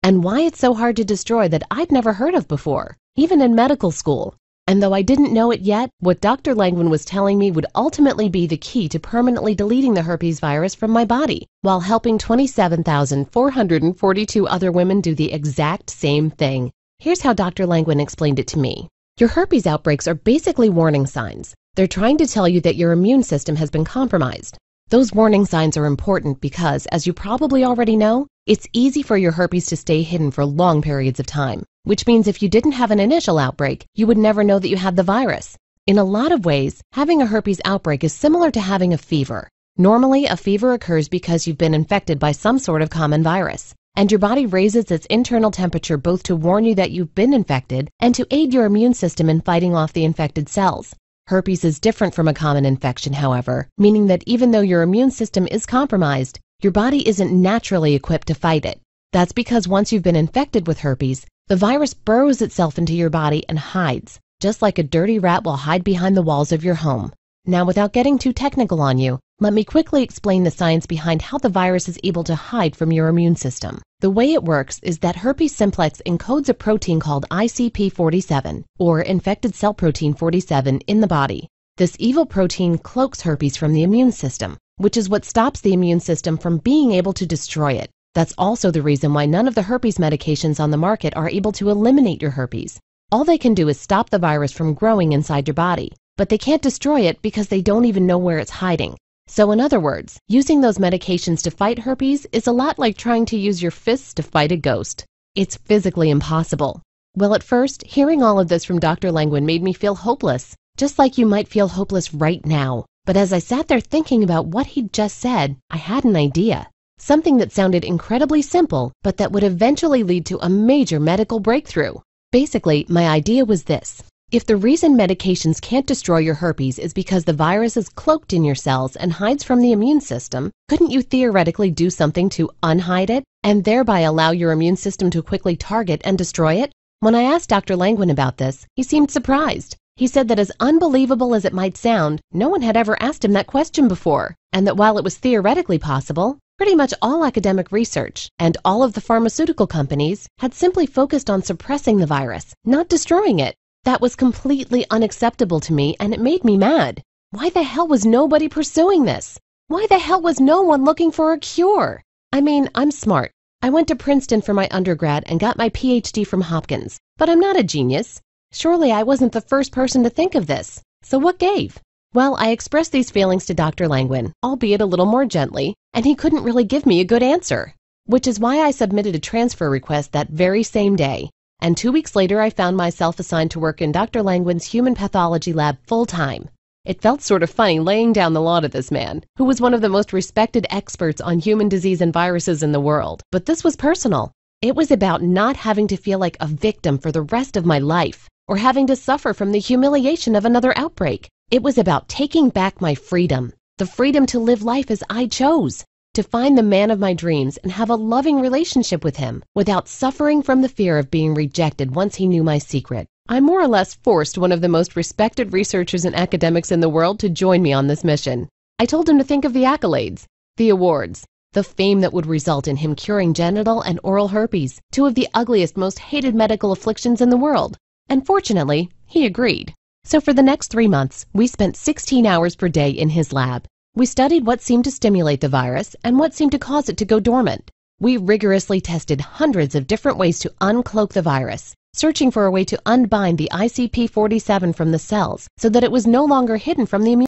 and why it's so hard to destroy that I'd never heard of before, even in medical school. And though I didn't know it yet, what Dr. Langwin was telling me would ultimately be the key to permanently deleting the herpes virus from my body, while helping 27,442 other women do the exact same thing. Here's how Dr. Langwin explained it to me. Your herpes outbreaks are basically warning signs. They're trying to tell you that your immune system has been compromised. Those warning signs are important because, as you probably already know, it's easy for your herpes to stay hidden for long periods of time, which means if you didn't have an initial outbreak, you would never know that you had the virus. In a lot of ways, having a herpes outbreak is similar to having a fever. Normally, a fever occurs because you've been infected by some sort of common virus, and your body raises its internal temperature both to warn you that you've been infected and to aid your immune system in fighting off the infected cells. Herpes is different from a common infection, however, meaning that even though your immune system is compromised, your body isn't naturally equipped to fight it. That's because once you've been infected with herpes, the virus burrows itself into your body and hides, just like a dirty rat will hide behind the walls of your home. Now, without getting too technical on you, let me quickly explain the science behind how the virus is able to hide from your immune system. The way it works is that herpes simplex encodes a protein called ICP47, or infected cell protein 47, in the body. This evil protein cloaks herpes from the immune system, which is what stops the immune system from being able to destroy it. That's also the reason why none of the herpes medications on the market are able to eliminate your herpes. All they can do is stop the virus from growing inside your body, but they can't destroy it because they don't even know where it's hiding. So in other words, using those medications to fight herpes is a lot like trying to use your fists to fight a ghost. It's physically impossible. Well, at first, hearing all of this from Dr. Langwin made me feel hopeless, just like you might feel hopeless right now. But as I sat there thinking about what he'd just said, I had an idea. Something that sounded incredibly simple, but that would eventually lead to a major medical breakthrough. Basically, my idea was this. If the reason medications can't destroy your herpes is because the virus is cloaked in your cells and hides from the immune system, couldn't you theoretically do something to unhide it and thereby allow your immune system to quickly target and destroy it? When I asked Dr. Langwin about this, he seemed surprised. He said that as unbelievable as it might sound, no one had ever asked him that question before, and that while it was theoretically possible, pretty much all academic research and all of the pharmaceutical companies had simply focused on suppressing the virus, not destroying it. That was completely unacceptable to me, and it made me mad. Why the hell was nobody pursuing this? Why the hell was no one looking for a cure? I mean, I'm smart. I went to Princeton for my undergrad and got my PhD from Hopkins, but I'm not a genius. Surely I wasn't the first person to think of this. So what gave? Well, I expressed these feelings to Dr. Langwin, albeit a little more gently, and he couldn't really give me a good answer, which is why I submitted a transfer request that very same day. And 2 weeks later, I found myself assigned to work in Dr. Langwin's human pathology lab full-time. It felt sort of funny laying down the law to this man, who was one of the most respected experts on human disease and viruses in the world. But this was personal. It was about not having to feel like a victim for the rest of my life, or having to suffer from the humiliation of another outbreak. It was about taking back my freedom, the freedom to live life as I chose, to find the man of my dreams and have a loving relationship with him without suffering from the fear of being rejected once he knew my secret. I more or less forced one of the most respected researchers and academics in the world to join me on this mission. I told him to think of the accolades, the awards, the fame that would result in him curing genital and oral herpes, two of the ugliest, most hated medical afflictions in the world. And fortunately, he agreed. So for the next 3 months, we spent 16 hours per day in his lab. We studied what seemed to stimulate the virus and what seemed to cause it to go dormant. We rigorously tested hundreds of different ways to uncloak the virus, searching for a way to unbind the ICP47 from the cells so that it was no longer hidden from the immune